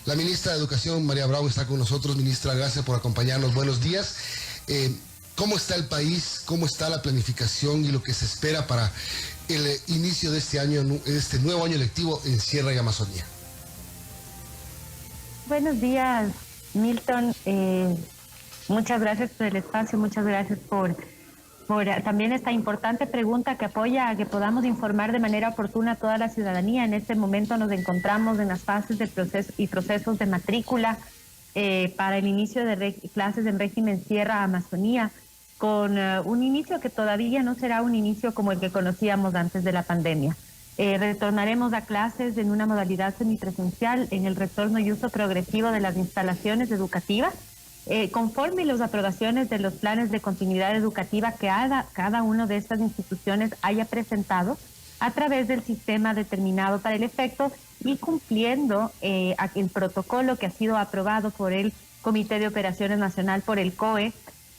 La ministra de Educación, María Bravo, está con nosotros. Ministra, gracias por acompañarnos. Buenos días. ¿Cómo está el país? ¿Cómo está la planificación y lo que se espera para el inicio de este año, este nuevo año lectivo en Sierra y Amazonía? Buenos días, Milton. Muchas gracias por el espacio, muchas gracias por también esta importante pregunta que apoya a que podamos informar de manera oportuna a toda la ciudadanía. En este momento nos encontramos en las fases de procesos de matrícula para el inicio de clases en régimen Sierra Amazonía, con un inicio que todavía no será un inicio como el que conocíamos antes de la pandemia. Retornaremos a clases en una modalidad semipresencial en el retorno y uso progresivo de las instalaciones educativas, conforme las aprobaciones de los planes de continuidad educativa que cada una de estas instituciones haya presentado a través del sistema determinado para el efecto y cumpliendo el protocolo que ha sido aprobado por el Comité de Operaciones Nacional, por el COE,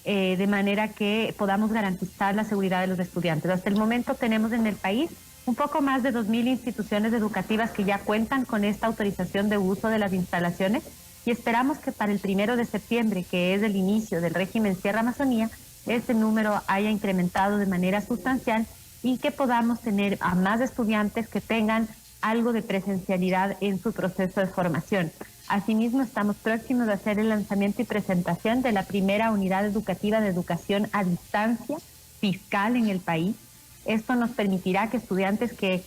de manera que podamos garantizar la seguridad de los estudiantes. Hasta el momento tenemos en el país un poco más de 2.000 instituciones educativas que ya cuentan con esta autorización de uso de las instalaciones, y esperamos que para el 1 de septiembre, que es el inicio del régimen Sierra Amazonía, este número haya incrementado de manera sustancial y que podamos tener a más estudiantes que tengan algo de presencialidad en su proceso de formación. Asimismo, estamos próximos a hacer el lanzamiento y presentación de la primera unidad educativa de educación a distancia fiscal en el país. Esto nos permitirá que estudiantes que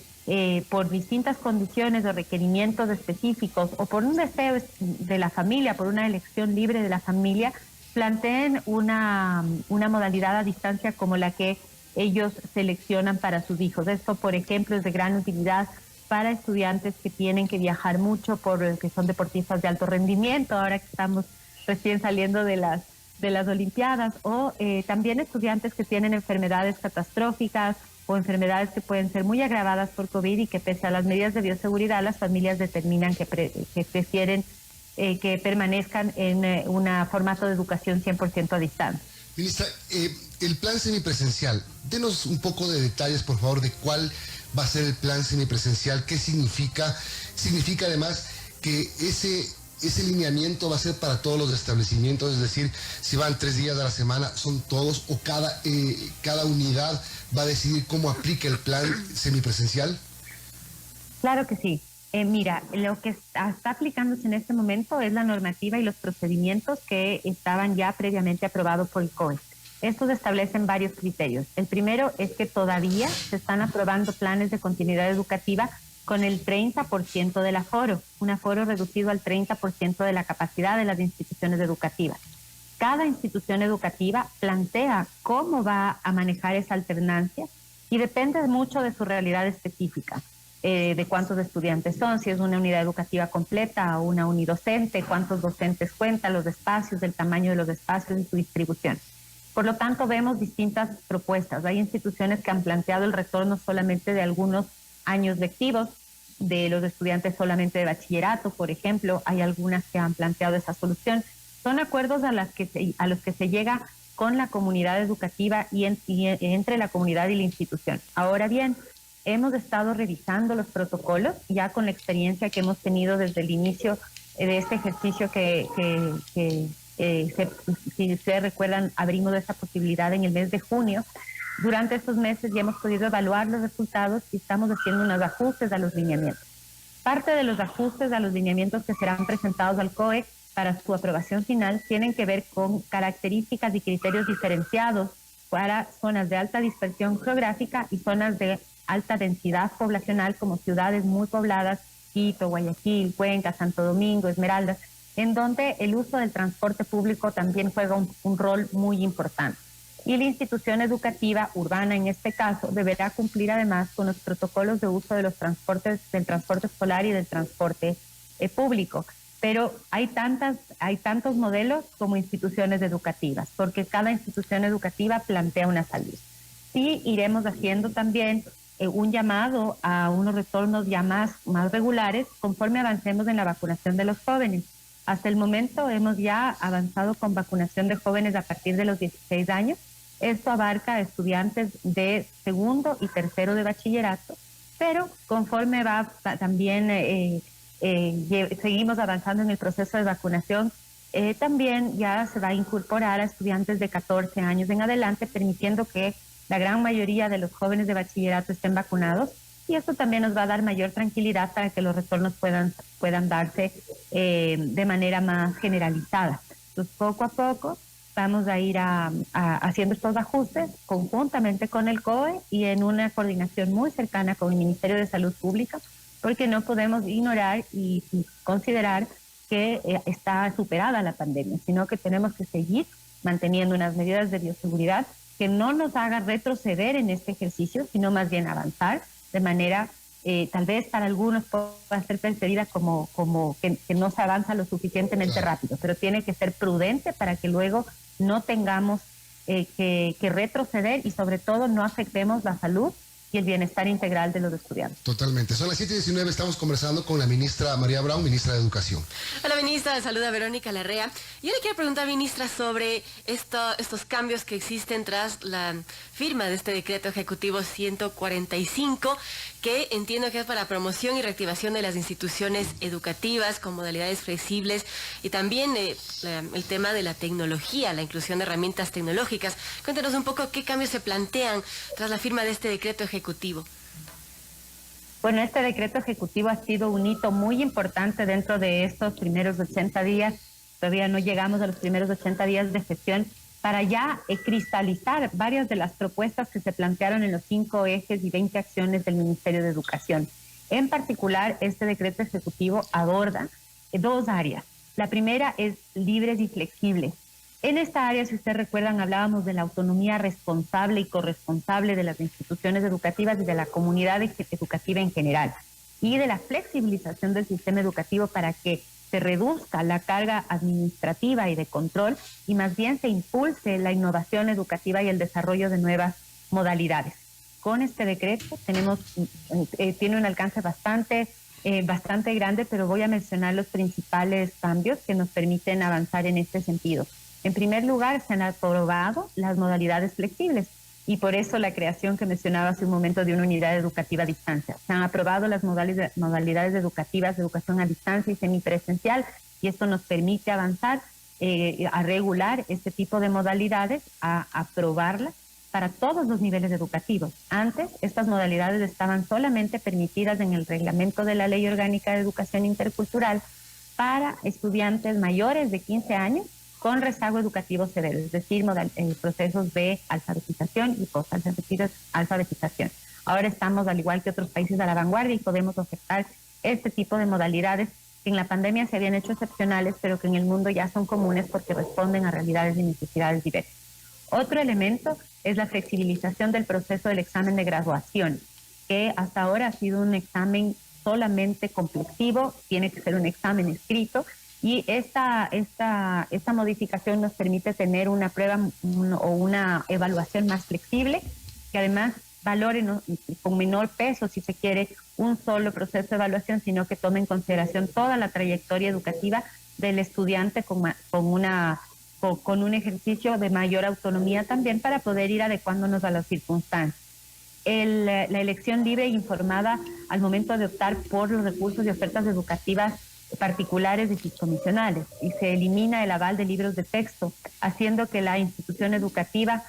por distintas condiciones o requerimientos específicos o por un deseo de la familia, por una elección libre de la familia, planteen una modalidad a distancia como la que ellos seleccionan para sus hijos. Esto, por ejemplo, es de gran utilidad para estudiantes que tienen que viajar mucho, que son deportistas de alto rendimiento, ahora que estamos recién saliendo de las Olimpiadas, o también estudiantes que tienen enfermedades catastróficas o enfermedades que pueden ser muy agravadas por COVID y que pese a las medidas de bioseguridad las familias determinan que prefieren que permanezcan en un formato de educación 100% a distancia. Ministra, el plan semipresencial, denos un poco de detalles, por favor, de cuál va a ser el plan semipresencial, qué significa. Significa además que ese lineamiento va a ser para todos los establecimientos, es decir, si van 3 días a la semana, son todos, o cada unidad va a decidir cómo aplica el plan semipresencial. Claro que sí. Mira, lo que está aplicándose en este momento es la normativa y los procedimientos que estaban ya previamente aprobados por el COE. Estos establecen varios criterios. El primero es que todavía se están aprobando planes de continuidad educativa con el 30% del aforo, un aforo reducido al 30% de la capacidad de las instituciones educativas. Cada institución educativa plantea cómo va a manejar esa alternancia y depende mucho de su realidad específica, de cuántos estudiantes son, si es una unidad educativa completa o una unidocente, cuántos docentes cuentan, los espacios, el tamaño de los espacios y su distribución. Por lo tanto, vemos distintas propuestas. Hay instituciones que han planteado el retorno solamente de algunos años lectivos, de los estudiantes solamente de bachillerato, por ejemplo. Hay algunas que han planteado esa solución. Son acuerdos a los que se llega con la comunidad educativa y entre la comunidad y la institución. Ahora bien, hemos estado revisando los protocolos ya con la experiencia que hemos tenido desde el inicio de este ejercicio si ustedes recuerdan, abrimos esta posibilidad en el mes de junio. Durante estos meses ya hemos podido evaluar los resultados y estamos haciendo unos ajustes a los lineamientos. Parte de los ajustes a los lineamientos que serán presentados al COE para su aprobación final tienen que ver con características y criterios diferenciados para zonas de alta dispersión geográfica y zonas de alta densidad poblacional como ciudades muy pobladas, Quito, Guayaquil, Cuenca, Santo Domingo, Esmeraldas, en donde el uso del transporte público también juega un rol muy importante. Y la institución educativa urbana, en este caso, deberá cumplir además con los protocolos de uso de los transportes, del transporte escolar y del transporte público. Pero hay tantos modelos como instituciones educativas, porque cada institución educativa plantea una salida. Sí, iremos haciendo también un llamado a unos retornos ya más regulares conforme avancemos en la vacunación de los jóvenes. Hasta el momento hemos ya avanzado con vacunación de jóvenes a partir de los 16 años. Esto abarca a estudiantes de segundo y tercero de bachillerato, pero conforme va también seguimos avanzando en el proceso de vacunación. También ya se va a incorporar a estudiantes de 14 años en adelante, permitiendo que la gran mayoría de los jóvenes de bachillerato estén vacunados, y esto también nos va a dar mayor tranquilidad para que los retornos puedan darse de manera más generalizada. Entonces, poco a poco vamos a ir haciendo estos ajustes conjuntamente con el COE y en una coordinación muy cercana con el Ministerio de Salud Pública, porque no podemos ignorar y considerar que está superada la pandemia, sino que tenemos que seguir manteniendo unas medidas de bioseguridad que no nos haga retroceder en este ejercicio, sino más bien avanzar de manera, tal vez para algunos pueda ser percibida como que no se avanza lo suficientemente rápido, pero tiene que ser prudente para que luego no tengamos que retroceder y sobre todo no afectemos la salud y el bienestar integral de los estudiantes. Totalmente. Son las 7:19, estamos conversando con la ministra María Brown, ministra de Educación. Hola, ministra, saluda Verónica Larrea. Yo le quiero preguntar, ministra, sobre estos cambios que existen tras la firma de este decreto ejecutivo 145, que entiendo que es para promoción y reactivación de las instituciones educativas con modalidades flexibles y también el tema de la tecnología, la inclusión de herramientas tecnológicas. Cuéntanos un poco qué cambios se plantean tras la firma de este decreto ejecutivo. Bueno, este decreto ejecutivo ha sido un hito muy importante dentro de estos primeros 80 días. Todavía no llegamos a los primeros 80 días de gestión para ya cristalizar varias de las propuestas que se plantearon en los 5 ejes y 20 acciones del Ministerio de Educación. En particular, este decreto ejecutivo aborda 2 áreas. La primera es libres y flexibles. En esta área, si ustedes recuerdan, hablábamos de la autonomía responsable y corresponsable de las instituciones educativas y de la comunidad educativa en general, y de la flexibilización del sistema educativo para que se reduzca la carga administrativa y de control y más bien se impulse la innovación educativa y el desarrollo de nuevas modalidades. Con este decreto tiene un alcance bastante grande, pero voy a mencionar los principales cambios que nos permiten avanzar en este sentido. En primer lugar, se han aprobado las modalidades flexibles y por eso la creación que mencionaba hace un momento de una unidad educativa a distancia. Se han aprobado las modalidades educativas de educación a distancia y semipresencial, y esto nos permite avanzar a regular este tipo de modalidades, a aprobarlas para todos los niveles educativos. Antes, estas modalidades estaban solamente permitidas en el reglamento de la Ley Orgánica de Educación Intercultural para estudiantes mayores de 15 años con rezago educativo severo, es decir, procesos de alfabetización y post-alfabetización. Ahora estamos, al igual que otros países, a la vanguardia y podemos ofertar este tipo de modalidades que en la pandemia se habían hecho excepcionales, pero que en el mundo ya son comunes porque responden a realidades y necesidades diversas. Otro elemento es la flexibilización del proceso del examen de graduación, que hasta ahora ha sido un examen solamente complexivo, tiene que ser un examen escrito, y esta modificación nos permite tener una prueba o una evaluación más flexible, que además valore con menor peso, si se quiere, un solo proceso de evaluación, sino que tome en consideración toda la trayectoria educativa del estudiante con un ejercicio de mayor autonomía también para poder ir adecuándonos a las circunstancias. La elección libre e informada al momento de optar por los recursos y ofertas educativas particulares y subcomisionales, y se elimina el aval de libros de texto, haciendo que la institución educativa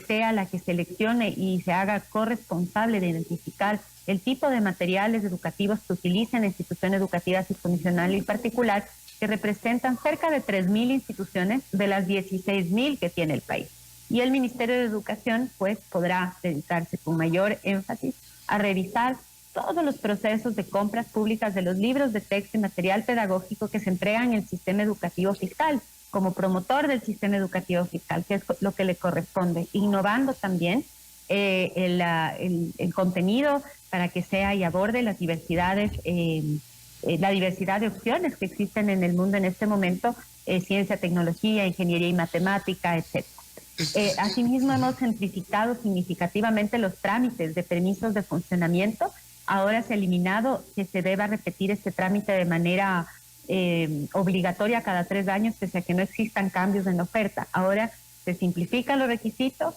sea la que seleccione y se haga corresponsable de identificar el tipo de materiales educativos que utiliza la institución educativa subcomisional y particular, que representan cerca de 3.000 instituciones de las 16.000 que tiene el país. Y el Ministerio de Educación pues podrá dedicarse con mayor énfasis a revisar todos los procesos de compras públicas de los libros de texto y material pedagógico que se entregan en el sistema educativo fiscal, como promotor del sistema educativo fiscal, que es lo que le corresponde, innovando también el contenido para que sea y aborde las diversidades, la diversidad de opciones que existen en el mundo en este momento, ciencia, tecnología, ingeniería y matemática, etc. Asimismo, hemos simplificado significativamente los trámites de permisos de funcionamiento. Ahora se ha eliminado que se deba repetir este trámite de manera obligatoria cada 3 años, pese a que no existan cambios en la oferta. Ahora se simplifican los requisitos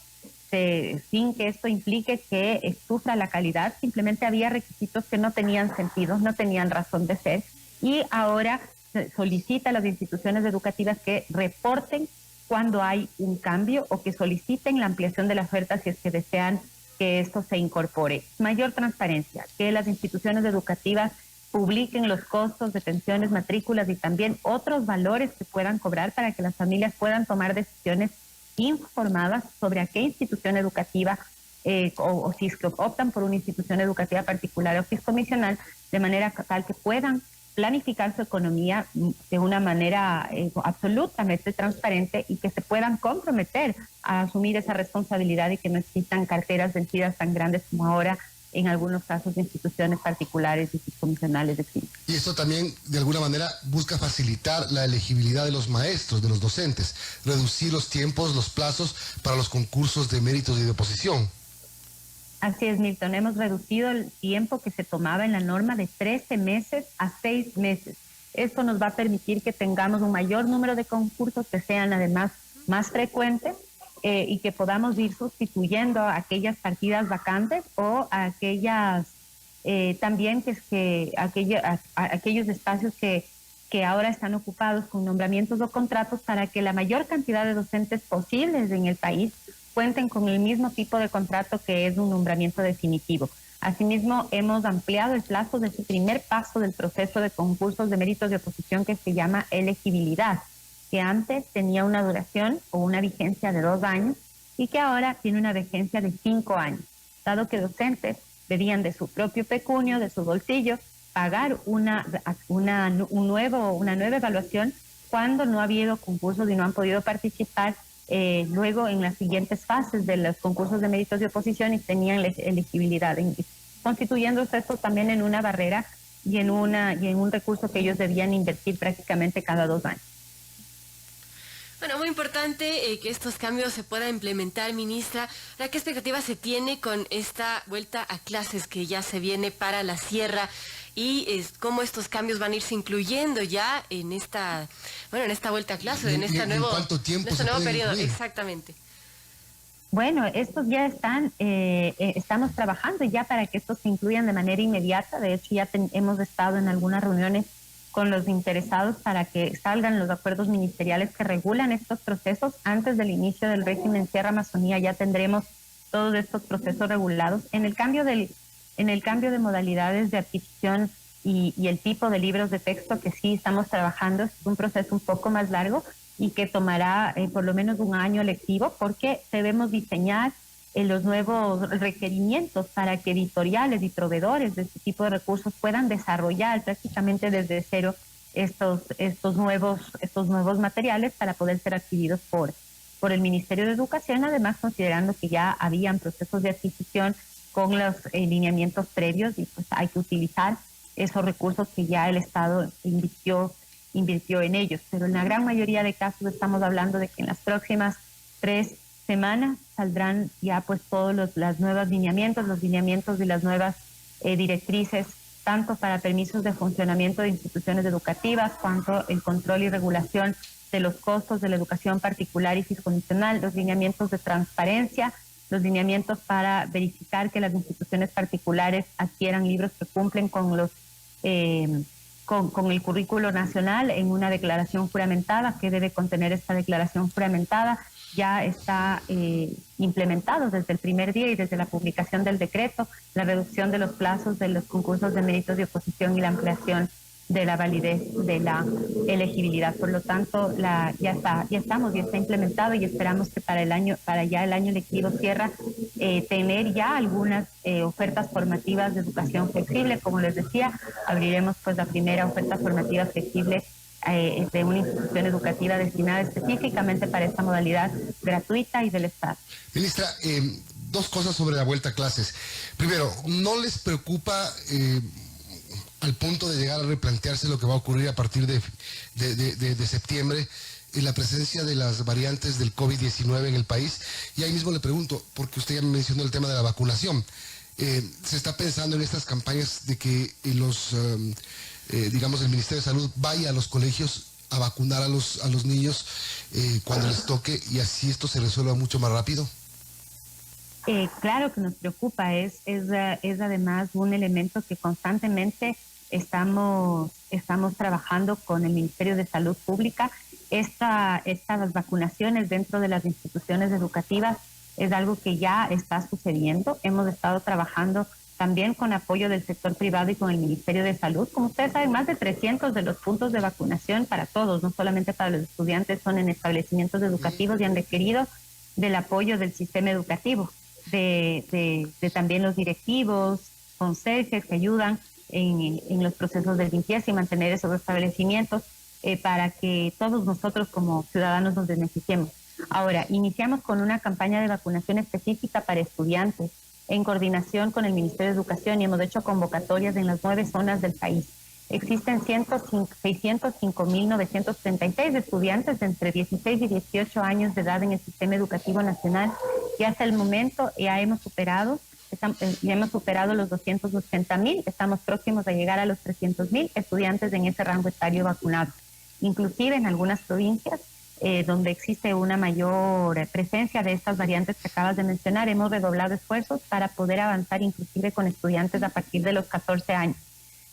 sin que esto implique que sufra la calidad. Simplemente había requisitos que no tenían sentido, no tenían razón de ser, y ahora se solicita a las instituciones educativas que reporten cuando hay un cambio o que soliciten la ampliación de la oferta si es que desean que esto se incorpore. Mayor transparencia, que las instituciones educativas publiquen los costos de pensiones, matrículas y también otros valores que puedan cobrar para que las familias puedan tomar decisiones informadas sobre a qué institución educativa o si es que optan por una institución educativa particular o fiscomisional, de manera tal que puedan planificar su economía de una manera absolutamente transparente y que se puedan comprometer a asumir esa responsabilidad y que no existan carteras vencidas tan grandes como ahora en algunos casos de instituciones particulares y fiscomisionales de fin. Y esto también, de alguna manera, busca facilitar la elegibilidad de los maestros, de los docentes, reducir los tiempos, los plazos para los concursos de méritos y de oposición. Así es, Milton. Hemos reducido el tiempo que se tomaba en la norma de 13 meses a 6 meses. Esto nos va a permitir que tengamos un mayor número de concursos que sean además más frecuentes y que podamos ir sustituyendo a aquellas partidas vacantes o a aquellas también aquellos espacios que ahora están ocupados con nombramientos o contratos para que la mayor cantidad de docentes posibles en el país cuenten con el mismo tipo de contrato que es un nombramiento definitivo. Asimismo, hemos ampliado el plazo de ese primer paso del proceso de concursos de méritos de oposición que se llama elegibilidad, que antes tenía una duración o una vigencia de 2 años y que ahora tiene una vigencia de 5 años, dado que docentes debían de su propio pecunio, de su bolsillo, pagar una nueva evaluación cuando no ha habido concursos y no han podido participar luego en las siguientes fases de los concursos de méritos de oposición y tenían elegibilidad, constituyéndose esto también en una barrera y en un recurso que ellos debían invertir prácticamente cada 2 años. Bueno, muy importante que estos cambios se puedan implementar, ministra. ¿Qué expectativa se tiene con esta vuelta a clases que ya se viene para la sierra? Y cómo estos cambios van a irse incluyendo ya en esta vuelta a clases, en este nuevo periodo. Incluir? Exactamente. Bueno, estos ya están, estamos trabajando ya para que estos se incluyan de manera inmediata. De hecho, ya hemos estado en algunas reuniones con los interesados para que salgan los acuerdos ministeriales que regulan estos procesos. Antes del inicio del régimen Sierra Amazonía ya tendremos todos estos procesos regulados. En el cambio de modalidades de adquisición y el tipo de libros de texto que sí estamos trabajando, es un proceso un poco más largo y que tomará por lo menos un año lectivo, porque debemos diseñar los nuevos requerimientos para que editoriales y proveedores de este tipo de recursos puedan desarrollar prácticamente desde cero estos nuevos materiales para poder ser adquiridos por el Ministerio de Educación, además considerando que ya habían procesos de adquisición con los lineamientos previos y pues hay que utilizar esos recursos que ya el Estado invirtió en ellos. Pero en la gran mayoría de casos estamos hablando de que en las próximas 3 semanas saldrán ya pues todos los nuevos lineamientos y las nuevas directrices, tanto para permisos de funcionamiento de instituciones educativas, cuanto el control y regulación de los costos de la educación particular y fiscomisional, los lineamientos de transparencia, los lineamientos para verificar que las instituciones particulares adquieran libros que cumplen con los con el currículo nacional en una declaración juramentada. Que debe contener esta declaración juramentada? Ya está implementado desde el primer día y desde la publicación del decreto, la reducción de los plazos de los concursos de méritos de oposición y la ampliación de la validez de la elegibilidad. Por lo tanto, ya está implementado y esperamos que para ya el año lectivo Sierra tener ya algunas ofertas formativas de educación flexible. Como les decía, abriremos pues la primera oferta formativa flexible de una institución educativa destinada específicamente para esta modalidad gratuita y del Estado. Ministra, 2 cosas sobre la vuelta a clases. Primero, ¿no les preocupa al punto de llegar a replantearse lo que va a ocurrir a partir de septiembre, en la presencia de las variantes del COVID-19 en el país? Y ahí mismo le pregunto, porque usted ya me mencionó el tema de la vacunación. ¿Se está pensando en estas campañas de que digamos, el Ministerio de Salud vaya a los colegios a vacunar a los niños cuando les toque, y así esto se resuelva mucho más rápido? Claro que nos preocupa, es además un elemento que constantemente estamos trabajando con el Ministerio de Salud Pública. Estas vacunaciones dentro de las instituciones educativas es algo que ya está sucediendo. Hemos estado trabajando también con apoyo del sector privado y con el Ministerio de Salud. Como ustedes saben, más de 300 de los puntos de vacunación para todos, no solamente para los estudiantes, son en establecimientos educativos y han requerido del apoyo del sistema educativo, de también los directivos, conserjes que ayudan en los procesos de limpieza y mantener esos establecimientos para que todos nosotros como ciudadanos nos beneficiemos. Ahora, iniciamos con una campaña de vacunación específica para estudiantes en coordinación con el Ministerio de Educación y hemos hecho convocatorias en las 9 zonas del país. Existen 605.936 estudiantes de entre 16 y 18 años de edad en el sistema educativo nacional y hasta el momento ya hemos superado los 280.000, estamos próximos a llegar a los 300.000 estudiantes en ese rango etario vacunados. Inclusive en algunas provincias donde existe una mayor presencia de estas variantes que acabas de mencionar, hemos redoblado esfuerzos para poder avanzar inclusive con estudiantes a partir de los 14 años.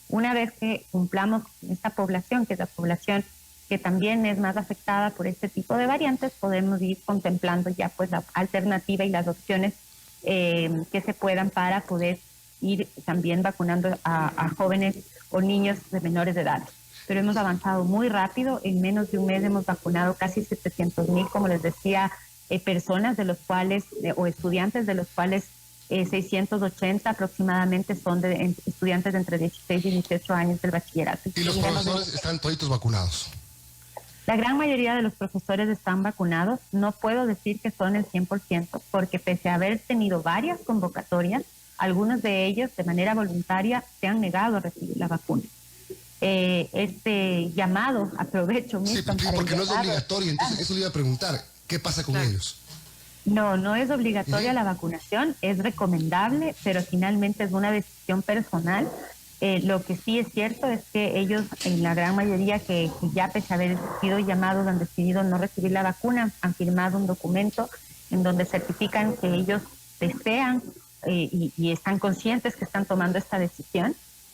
Una vez que cumplamos con esta población, que es la población que también es más afectada por este tipo de variantes, podemos ir contemplando ya pues la alternativa y las opciones que se puedan para poder ir también vacunando a jóvenes o niños de menores de edad. Pero hemos avanzado muy rápido. En menos de un mes hemos vacunado casi 700.000, como les decía, personas de los cuales, o estudiantes de los cuales 680 aproximadamente son de estudiantes de entre 16 y 18 años del bachillerato. ¿Y los profesores están toditos vacunados? La gran mayoría de los profesores están vacunados. No puedo decir que son el 100%, porque pese a haber tenido varias convocatorias, algunos de ellos de manera voluntaria se han negado a recibir la vacuna. Este llamado, aprovecho. Sí, porque no es obligatorio, entonces eso le iba a preguntar, ¿qué pasa con ellos? No es obligatoria la vacunación, es recomendable, pero finalmente es una decisión personal. Lo que sí es cierto es que ellos, en la gran mayoría que ya pese a haber sido llamados, han decidido no recibir la vacuna, han firmado un documento en donde certifican que ellos desean y están conscientes que están tomando esta decisión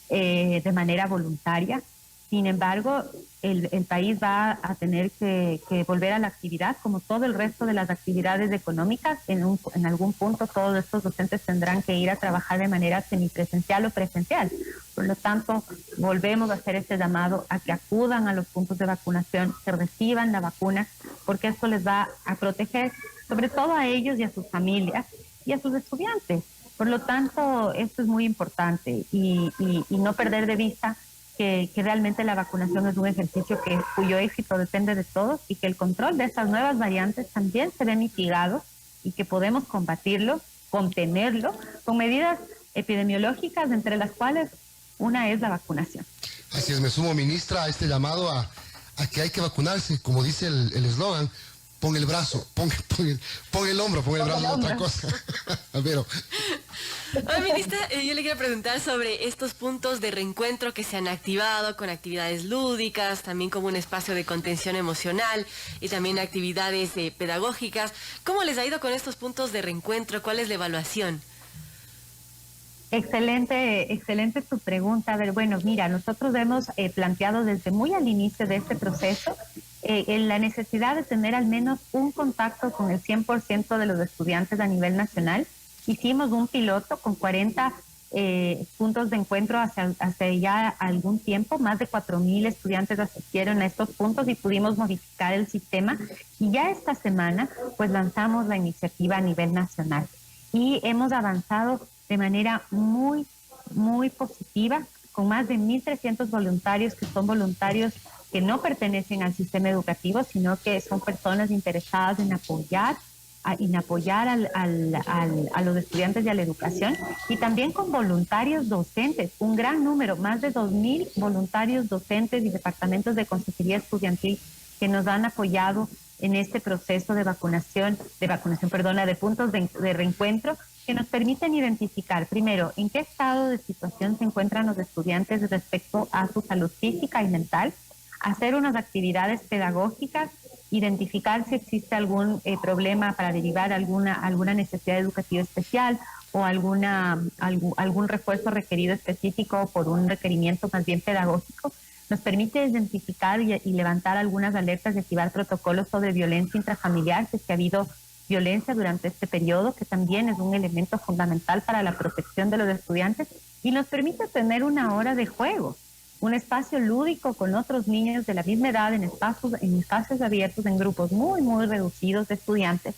de manera voluntaria. Sin embargo, el país va a tener que volver a la actividad, como todo el resto de las actividades económicas. En algún punto todos estos docentes tendrán que ir a trabajar de manera semipresencial o presencial. Por lo tanto, volvemos a hacer este llamado a que acudan a los puntos de vacunación, que reciban la vacuna, porque esto les va a proteger, sobre todo a ellos y a sus familias y a sus estudiantes. Por lo tanto, esto es muy importante y no perder de vista que realmente la vacunación es un ejercicio cuyo éxito depende de todos y que el control de estas nuevas variantes también se ve mitigado y que podemos combatirlo, contenerlo con medidas epidemiológicas, entre las cuales una es la vacunación. Así es, me sumo, ministra, a este llamado a que hay que vacunarse, como dice el eslogan. Pon el brazo, pon el hombro, pon el brazo, es otra cosa. Pero... Oye, ministra, yo le quiero preguntar sobre estos puntos de reencuentro que se han activado con actividades lúdicas, también como un espacio de contención emocional y también actividades pedagógicas. ¿Cómo les ha ido con estos puntos de reencuentro? ¿Cuál es la evaluación? Excelente tu pregunta. A ver, bueno, mira, nosotros hemos planteado desde muy al inicio de este proceso la necesidad de tener al menos un contacto con el 100% de los estudiantes a nivel nacional. Hicimos un piloto con 40 puntos de encuentro hace ya algún tiempo. Más de 4.000 estudiantes asistieron a estos puntos y pudimos modificar el sistema. Y ya esta semana, pues lanzamos la iniciativa a nivel nacional. Y hemos avanzado de manera muy, muy positiva, con más de 1.300 voluntarios que son voluntarios que no pertenecen al sistema educativo, sino que son personas interesadas en apoyar a los estudiantes y a la educación, y también con voluntarios docentes, un gran número, más de 2.000 voluntarios docentes y departamentos de consejería estudiantil que nos han apoyado en este proceso de puntos de reencuentro, que nos permiten identificar, primero, en qué estado de situación se encuentran los estudiantes respecto a su salud física y mental, hacer unas actividades pedagógicas, identificar si existe algún problema para derivar alguna necesidad educativa especial o algún refuerzo requerido específico por un requerimiento más bien pedagógico, nos permite identificar y levantar algunas alertas y activar protocolos sobre violencia intrafamiliar, si es que ha habido violencia durante este periodo, que también es un elemento fundamental para la protección de los estudiantes, y nos permite tener una hora de juego, un espacio lúdico con otros niños de la misma edad en espacios abiertos, en grupos muy, muy reducidos de estudiantes,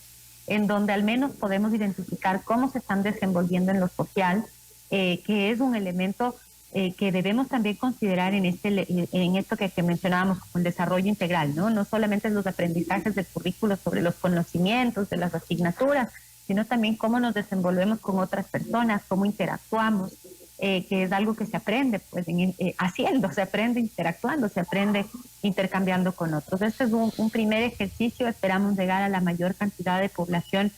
en donde al menos podemos identificar cómo se están desenvolviendo en lo social, que es un elemento que debemos también considerar en esto que mencionábamos como el desarrollo integral, ¿no? No solamente los aprendizajes del currículo sobre los conocimientos, de las asignaturas, sino también cómo nos desenvolvemos con otras personas, cómo interactuamos, que es algo que se aprende pues, haciendo, se aprende interactuando, se aprende intercambiando con otros. Este es un primer ejercicio, esperamos llegar a la mayor cantidad de población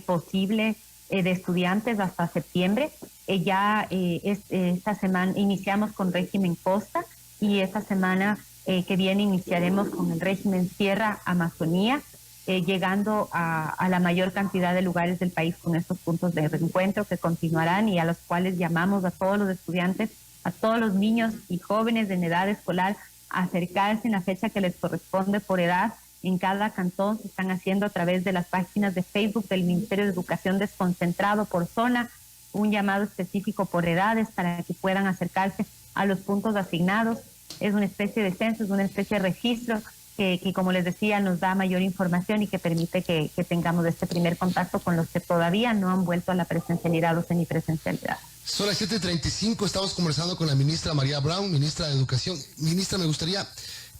posible de estudiantes hasta septiembre. Esta semana iniciamos con régimen costa y esta semana que viene iniciaremos con el régimen Sierra Amazonía, llegando a la mayor cantidad de lugares del país con estos puntos de reencuentro que continuarán y a los cuales llamamos a todos los estudiantes, a todos los niños y jóvenes en edad escolar a acercarse en la fecha que les corresponde por edad. En cada cantón se están haciendo a través de las páginas de Facebook del Ministerio de Educación desconcentrado por zona, un llamado específico por edades para que puedan acercarse a los puntos asignados. Es una especie de censo, es una especie de registro que como les decía, nos da mayor información y que permite que tengamos este primer contacto con los que todavía no han vuelto a la presencialidad o semipresencialidad. Son las 7:35, estamos conversando con la ministra María Brown, ministra de Educación. Ministra, me gustaría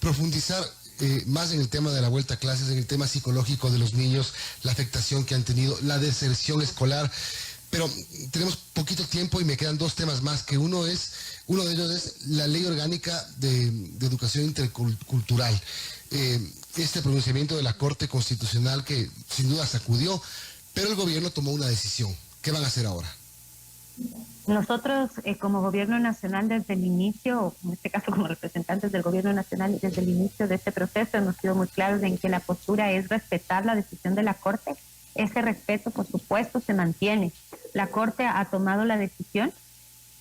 profundizar más en el tema de la vuelta a clases, en el tema psicológico de los niños, la afectación que han tenido, la deserción escolar, pero tenemos poquito tiempo y me quedan dos temas más, que uno de ellos es la Ley Orgánica de Educación Intercultural. Este pronunciamiento de la Corte Constitucional que sin duda sacudió, pero el gobierno tomó una decisión. ¿Qué van a hacer ahora? Nosotros, como Gobierno Nacional, desde el inicio, en este caso como representantes del Gobierno Nacional, desde el inicio de este proceso, hemos sido muy claros en que la postura es respetar la decisión de la Corte. Ese respeto, por supuesto, se mantiene. La Corte ha tomado la decisión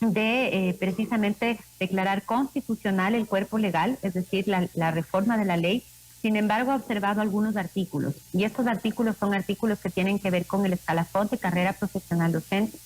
de precisamente declarar constitucional el cuerpo legal, es decir, la reforma de la ley. Sin embargo, ha observado algunos artículos, y estos artículos son artículos que tienen que ver con el escalafón de carrera profesional docente,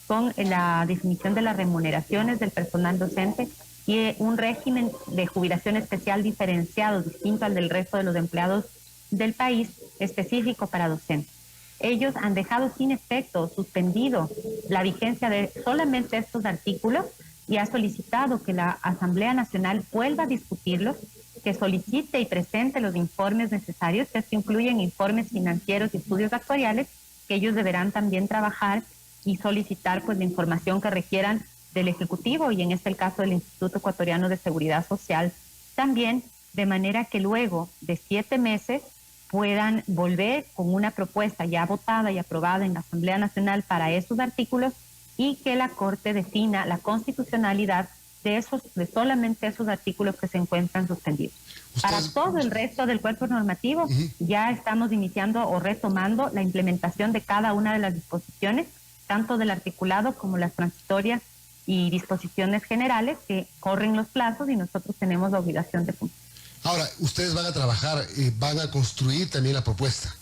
con la definición de las remuneraciones del personal docente y un régimen de jubilación especial diferenciado, distinto al del resto de los empleados del país, específico para docentes. Ellos han dejado sin efecto, suspendido la vigencia de solamente estos artículos y ha solicitado que la Asamblea Nacional vuelva a discutirlos, que solicite y presente los informes necesarios, que esto incluyen informes financieros y estudios actuariales, que ellos deberán también trabajar y solicitar pues la información que requieran del Ejecutivo y en este el caso del Instituto Ecuatoriano de Seguridad Social también, de manera que luego de 7 meses puedan volver con una propuesta ya votada y aprobada en la Asamblea Nacional para esos artículos y que la Corte defina la constitucionalidad de solamente esos artículos que se encuentran suspendidos. Para todo el resto del cuerpo normativo ya estamos iniciando o retomando la implementación de cada una de las disposiciones, tanto del articulado como las transitorias y disposiciones generales, que corren los plazos y nosotros tenemos la obligación de cumplir. Ahora, ustedes van a trabajar, van a construir también la propuesta.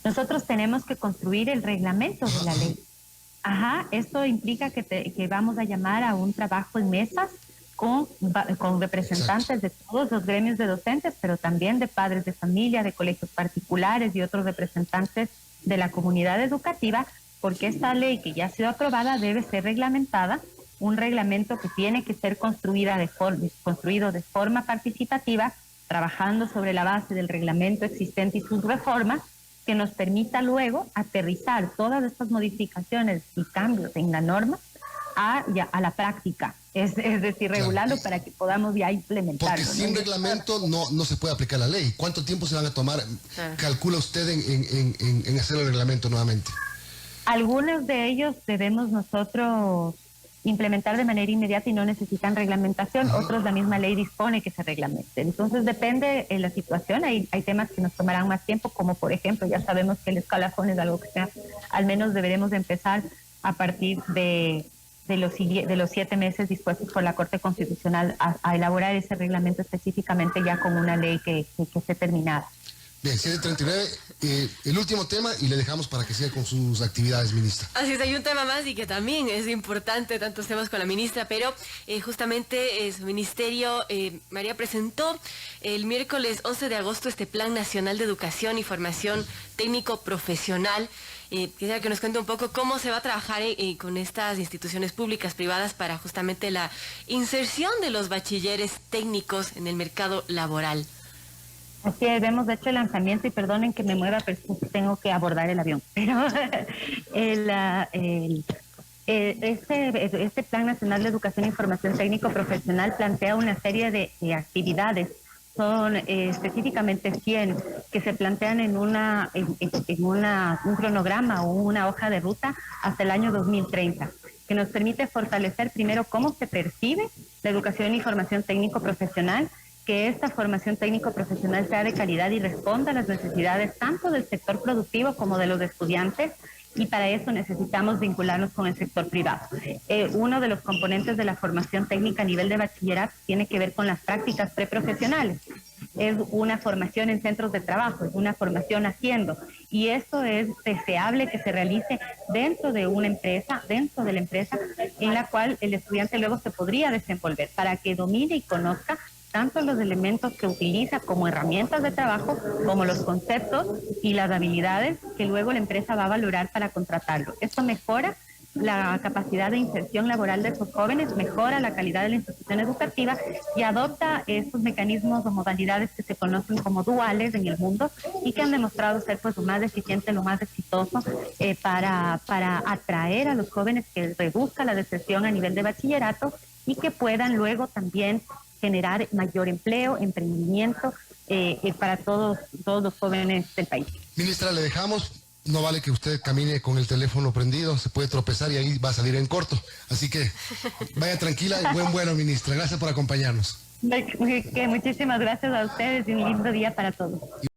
Nosotros tenemos que construir el reglamento de la ley. Esto implica que vamos a llamar a un trabajo en mesas con representantes de todos los gremios de docentes, pero también de padres de familia, de colegios particulares y otros representantes de la comunidad educativa, porque esta ley que ya ha sido aprobada debe ser reglamentada, un reglamento que tiene que ser construido de forma participativa, trabajando sobre la base del reglamento existente y sus reformas, que nos permita luego aterrizar todas estas modificaciones y cambios en la norma a la práctica, es decir, regularlo para que podamos ya implementarlo. Porque sin reglamento no se puede aplicar la ley. ¿Cuánto tiempo se van a tomar, calcula usted, en hacer el reglamento nuevamente? Algunos de ellos debemos nosotros implementar de manera inmediata y no necesitan reglamentación, otros la misma ley dispone que se reglamenten. Entonces depende de la situación, hay temas que nos tomarán más tiempo, como por ejemplo, ya sabemos que el escalafón es algo que al menos deberemos de empezar a partir de los 7 meses dispuestos por la Corte Constitucional a elaborar ese reglamento específicamente ya con una ley que esté terminada. Bien, 7:39, el último tema y le dejamos para que siga con sus actividades, ministra. Así es, hay un tema más y que también es importante, tantos temas con la ministra, pero justamente su ministerio, María, presentó el miércoles 11 de agosto este Plan Nacional de Educación y Formación Técnico-Profesional. Quisiera que nos cuente un poco cómo se va a trabajar con estas instituciones públicas, privadas, para justamente la inserción de los bachilleres técnicos en el mercado laboral. Así es, hemos hecho el lanzamiento y perdonen que me mueva, pero tengo que abordar el avión. Pero este Plan Nacional de Educación e Formación Técnico Profesional plantea una serie de actividades. Son específicamente 100 que se plantean en un cronograma o una hoja de ruta hasta el año 2030, que nos permite fortalecer primero cómo se percibe la educación y formación técnico profesional, que esta formación técnico-profesional sea de calidad y responda a las necesidades tanto del sector productivo como de los estudiantes, y para eso necesitamos vincularnos con el sector privado. Uno de los componentes de la formación técnica a nivel de bachillerato tiene que ver con las prácticas preprofesionales. Es una formación en centros de trabajo, es una formación haciendo, y esto es deseable que se realice dentro de la empresa en la cual el estudiante luego se podría desenvolver para que domine y conozca tanto los elementos que utiliza como herramientas de trabajo, como los conceptos y las habilidades que luego la empresa va a valorar para contratarlo. Esto mejora la capacidad de inserción laboral de esos jóvenes, mejora la calidad de la institución educativa y adopta estos mecanismos o modalidades que se conocen como duales en el mundo y que han demostrado ser pues lo más eficiente, lo más exitoso para atraer a los jóvenes, que reduzca la deserción a nivel de bachillerato y que puedan luego también generar mayor empleo, emprendimiento para todos los jóvenes del país. Ministra, le dejamos. No vale que usted camine con el teléfono prendido, se puede tropezar y ahí va a salir en corto. Así que vaya tranquila y buen vuelo, ministra. Gracias por acompañarnos. Muchísimas gracias a ustedes y un lindo día para todos.